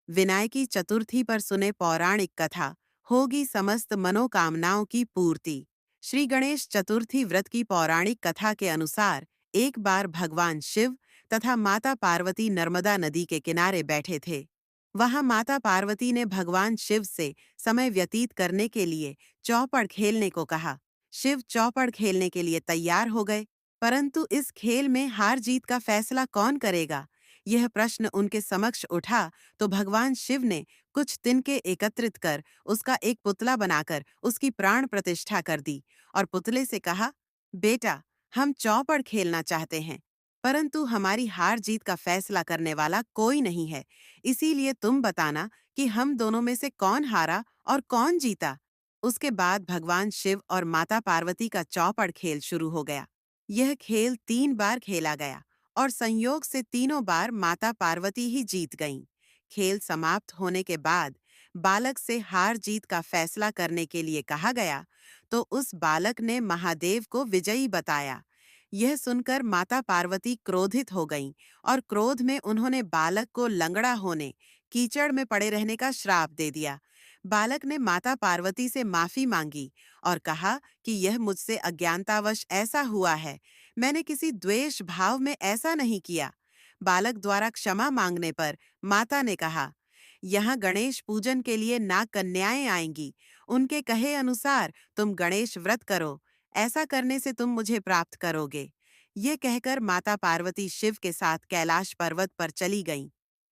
विनायकी चतुर्थी पर सुने पौराणिक कथा, होगी समस्त मनोकामनाओं की पूर्ति। श्री गणेश चतुर्थी व्रत की पौराणिक कथा के अनुसार एक बार भगवान शिव तथा माता पार्वती नर्मदा नदी के किनारे बैठे थे। वहां माता पार्वती ने भगवान शिव से समय व्यतीत करने के लिए चौपड़ खेलने को कहा। शिव चौपड़ खेलने के लिए तैयार हो गए, परंतु इस खेल में हार जीत का फैसला कौन करेगा, यह प्रश्न उनके समक्ष उठा। तो भगवान शिव ने कुछ तिनके एकत्रित कर उसका एक पुतला बनाकर उसकी प्राण प्रतिष्ठा कर दी और पुतले से कहा, बेटा, हम चौपड़ खेलना चाहते हैं, परंतु हमारी हार जीत का फैसला करने वाला कोई नहीं है। इसीलिए तुम बताना कि हम दोनों में से कौन हारा और कौन जीता। उसके बाद भगवान शिव और माता पार्वती का चौपड़ खेल शुरू हो गया। यह खेल 3 बार खेला गया और संयोग से तीनों बार माता पार्वती ही जीत गईं। खेल समाप्त होने के बाद बालक से हार जीत का फैसला करने के लिए कहा गया, तो उस बालक ने महादेव को विजयी बताया। यह सुनकर माता पार्वती क्रोधित हो गईं और क्रोध में उन्होंने बालक को लंगड़ा होने, कीचड़ में पड़े रहने का श्राप दे दिया। बालक ने माता पार्वती से माफी मांगी और कहा कि यह मुझसे अज्ञानतावश ऐसा हुआ है, मैंने किसी द्वेष भाव में ऐसा नहीं किया। बालक द्वारा क्षमा मांगने पर माता ने कहा, यहाँ गणेश पूजन के लिए नाग कन्याएं आएंगी, उनके कहे अनुसार तुम गणेश व्रत करो, ऐसा करने से तुम मुझे प्राप्त करोगे। ये कहकर माता पार्वती शिव के साथ कैलाश पर्वत पर चली गईं।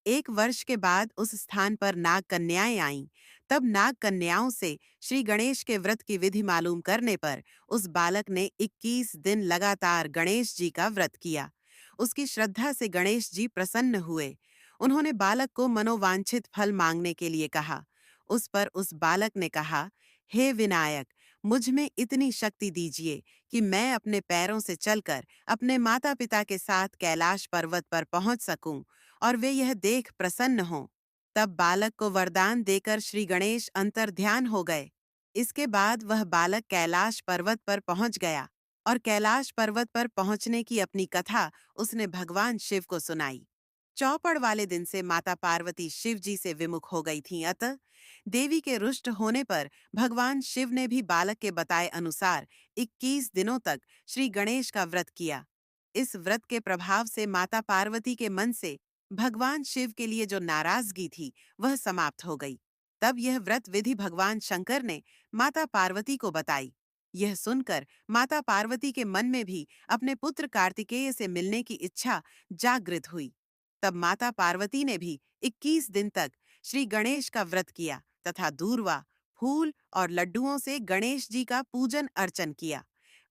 1 वर्ष के बाद उस स्थान पर नाग कन्याएं आईं। तब नाग कन्याओं से श्री गणेश के व्रत की विधि मालूम करने पर उस बालक ने 21 दिन लगातार गणेश जी का व्रत किया। उसकी श्रद्धा से गणेश जी प्रसन्न हुए। उन्होंने बालक को मनोवांछित फल मांगने के लिए कहा। उस पर उस बालक ने कहा, हे विनायक, मुझ में इतनी शक्ति दीजिए कि मैं अपने पैरों से चलकर अपने माता पिता के साथ कैलाश पर्वत पर पहुंच सकूं और वे यह देख प्रसन्न हों। तब बालक को वरदान देकर श्री गणेश अंतर्ध्यान हो गए। इसके बाद वह बालक कैलाश पर्वत पर पहुंच गया और कैलाश पर्वत पर पहुंचने की अपनी कथा उसने भगवान शिव को सुनाई। चौपड़ वाले दिन से माता पार्वती शिव जी से विमुख हो गई थीं। अतः देवी के रुष्ट होने पर भगवान शिव ने भी बालक के बताए अनुसार 21 दिनों तक श्री गणेश का व्रत किया। इस व्रत के प्रभाव से माता पार्वती के मन से भगवान शिव के लिए जो नाराजगी थी वह समाप्त हो गई। तब यह व्रत विधि भगवान शंकर ने माता पार्वती को बताई। यह सुनकर माता पार्वती के मन में भी अपने पुत्र कार्तिकेय से मिलने की इच्छा जागृत हुई। तब माता पार्वती ने भी 21 दिन तक श्री गणेश का व्रत किया तथा दूर्वा, फूल और लड्डुओं से गणेश जी का पूजन अर्चन किया।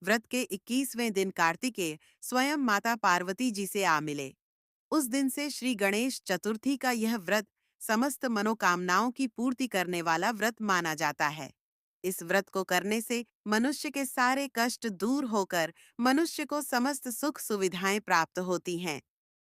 व्रत के 21वें दिन कार्तिकेय स्वयं माता पार्वती जी से आ मिले। उस दिन से श्री गणेश चतुर्थी का यह व्रत समस्त मनोकामनाओं की पूर्ति करने वाला व्रत माना जाता है। इस व्रत को करने से मनुष्य के सारे कष्ट दूर होकर मनुष्य को समस्त सुख सुविधाएं प्राप्त होती हैं।